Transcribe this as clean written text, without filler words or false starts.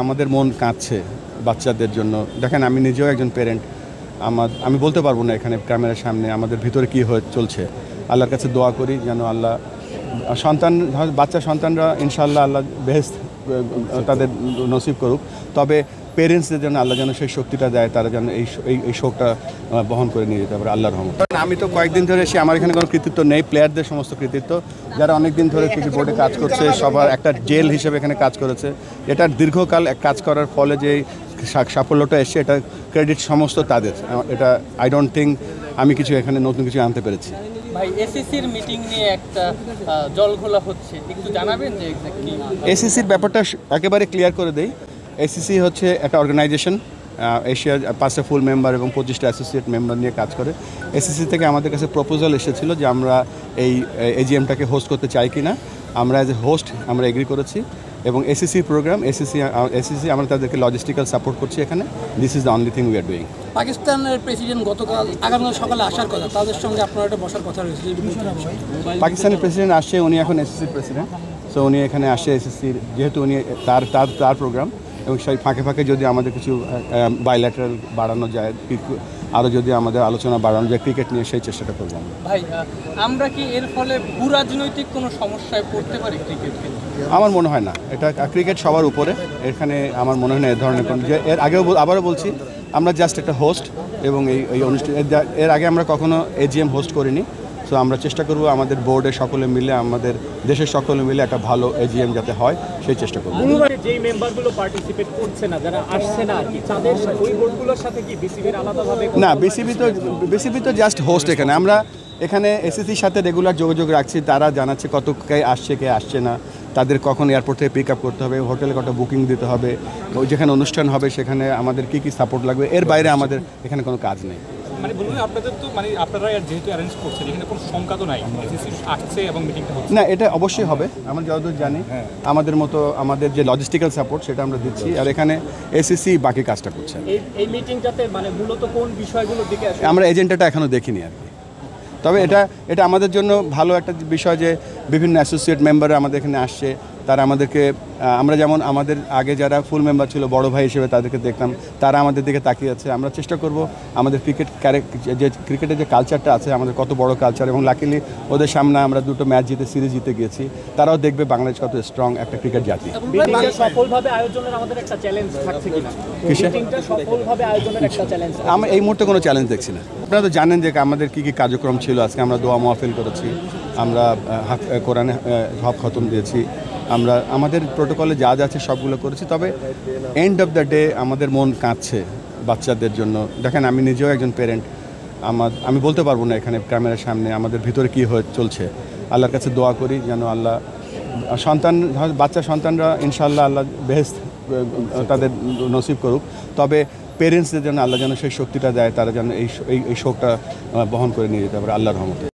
আমাদের মন কাঁদছে বাচ্চাদের জন্য। দেখেন, আমি নিজেও একজন প্যারেন্ট। আমি বলতে পারবো না এখানে ক্যামেরার সামনে আমাদের ভিতরে কী হয়ে চলছে। আল্লাহর কাছে দোয়া করি যেন আল্লাহ বাচ্চা সন্তানরা ইনশাআল্লাহ আল্লাহ বেহেশত তাদের নসিব করুক। তবে পেরেন্টসদের জন্য আল্লাহ যেন সেই শক্তিটা দেয়, তারা যেন এই শোকটা বহন করে নিয়ে যেতে পারে আল্লাহর রহমত। আমি তো কয়েকদিন ধরে এসে আমার এখানে কোনো কৃতিত্ব নেই, প্লেয়ারদের সমস্ত কৃতিত্ব, যারা অনেক দিন ধরে ক্রিকেট বোর্ডে কাজ করছে, সবার একটা জেল হিসেবে এখানে কাজ করেছে। এটার দীর্ঘকাল কাজ করার ফলে যে সাফল্যটা এসছে, এটা ক্রেডিট সমস্ত তাদের। এটা আই ডোন্ট থিঙ্ক আমি কিছু এখানে নতুন কিছু আনতে পেরেছি। ভাই, এসএসসির মিটিং নিয়ে একটা জলঘোলা হচ্ছে, একটু জানাবেন যে এক্স্যাক্টলি এসএসসির ব্যাপারটা একেবারে ক্লিয়ার করে দেই। এসএসসি হচ্ছে একটা অর্গানাইজেশন, এশিয়ার 5টা ফুল মেম্বার এবং 25টা অ্যাসোসিয়েট মেম্বার নিয়ে কাজ করে। এসএসসি থেকে আমাদের কাছে প্রপোজাল এসেছিল যে আমরা এই এজিএমটাকে হোস্ট করতে চাই কি না। আমরা অ্যাজ এ হোস্ট আমরা এগ্রি করেছি এবং এসএসসি প্রোগ্রাম এসএসসি আমরা তাদেরকে লজিস্টিক্যাল সাপোর্ট করছি এখানে। This is the only thing we are doing. পাকিস্তানের প্রেসিডেন্ট গতকাল আগামীকাল সকালে আসার কথা, তাদের সঙ্গে আপনার একটা বসার কথা রয়েছে। পাকিস্তানের প্রেসিডেন্ট আসছে, উনি এখন এসএসসির প্রেসিডেন্ট। সো উনি এখানে আসে এসএসসির, যেহেতু উনি তার প্রোগ্রাম, এবং সেই ফাঁকে ফাঁকে যদি আমাদের কিছু বাইল্যাটারাল বাড়ানো যায়, আরও যদি আমাদের আলোচনা বাড়ানো যায় ক্রিকেট নিয়ে, সেই চেষ্টাটা করবো। ভাই, আমরা কি এর ফলে ভূরাজনৈতিক কোনো সমস্যায় পড়তে পারি ক্রিকেটকে? আমার মনে হয় না। এটা ক্রিকেট সবার উপরে, এখানে আমার মনে হয় না এ ধরনের কোনো, যে এর আগেও আবারও বলছি, আমরা জাস্ট একটা হোস্ট এবং এই অনুষ্ঠান, এর আগে আমরা কখনো এজিএম হোস্ট করিনি। সো আমরা চেষ্টা করব আমাদের বোর্ডের সকলে মিলে, আমাদের দেশের সকলে মিলে একটা ভালো এজিএম যাতে হয়, সেই চেষ্টা করব। যেই মেম্বারগুলো পার্টিসিপেট করছে না, যারা আসছে না আর কি, তাদের ওই বোর্ডগুলোর সাথে কি বিসিবির আলাদাভাবে? না, বিসিবি তো জাস্ট হোস্ট। এখানে এখানে এসএসসির সাথে রেগুলার যোগাযোগ রাখছি। তারা জানাচ্ছে কত কে আসছে, কে আসছে না, তাদের কখন এয়ারপোর্ট থেকে পিক আপ করতে হবে, হোটেলে কত বুকিং দিতে হবে, যেখানে অনুষ্ঠান হবে সেখানে আমাদের কী কী সাপোর্ট লাগবে। এর বাইরে আমাদের এখানে কোনো কাজ নেই। মানে বলুন, আপনাদের তো আপনারা যেহেতু অ্যারেঞ্জ করছেন, এখানে কোনো শঙ্কা তো নাই এসএসসি আসছে এবং মিটিংটা হচ্ছে? না, এটা অবশ্যই হবে। আমরা যতদূর জানি আমাদের মতো আমাদের যে লজিস্টিক্যাল সাপোর্ট সেটা আমরা দিচ্ছি, আর এখানে এসএসসি বাকি কাজটা করছে। এই মিটিংটাতে মানে মূলত কোন বিষয়গুলোর দিকে আমরা এজেন্ডাটা এখনও দেখিনি আর কি। তবে এটা আমাদের জন্য ভালো একটা বিষয় যে বিভিন্ন অ্যাসোসিয়েট মেম্বাররা আমাদের এখানে আসছে। তারা আমাদেরকে, আমরা যেমন আমাদের আগে যারা ফুল মেম্বার ছিল বড় ভাই হিসেবে তাদেরকে দেখতাম, তারা আমাদের দিকে তাকিয়ে আছে। আমরা চেষ্টা করব আমাদের ক্রিকেটের যে কালচারটা আছে, আমাদের কত বড় কালচার, এবং লাকিলি ওদের সামনে আমরা 2টো ম্যাচ সিরিজ জিতে গিয়েছি। তারাও দেখবে বাংলাদেশ কত স্ট্রং একটা ক্রিকেট জাতি। সফলভাবে আয়োজনের আমাদের একটা চ্যালেঞ্জ থাকছে কিনা? মিটিংটা সফলভাবে আয়োজনের একটা চ্যালেঞ্জ? আমি এই মুহূর্তে কোনো চ্যালেঞ্জ দেখছি না। আপনারা তো জানেন যে আমাদের কী কী কার্যক্রম ছিল। আজকে আমরা দোয়া মাহফিল করেছি, আমরা কোরআনে হক খতম দিয়েছি, আমরা আমাদের প্রোটোকলে যা যা আছে সবগুলো করেছি। তবে এন্ড অফ দ্য ডে আমাদের মন কাঁদছে বাচ্চাদের জন্য। দেখেন, আমি নিজেও একজন প্যারেন্ট। আমি বলতে পারবো না এখানে ক্যামেরার সামনে আমাদের ভিতরে কী হয়ে চলছে। আল্লাহর কাছে দোয়া করি যেন আল্লাহ বাচ্চা সন্তানরা ইনশাআল্লাহ আল্লাহ বেহেশত তাদের নসিব করুক। তবে পেরেন্টসদের জন্য আল্লাহ যেন সেই শক্তিটা দেয়, তারা যেন এই শোকটা বহন করে নিয়ে যেতে পারে আল্লাহর রহমতে।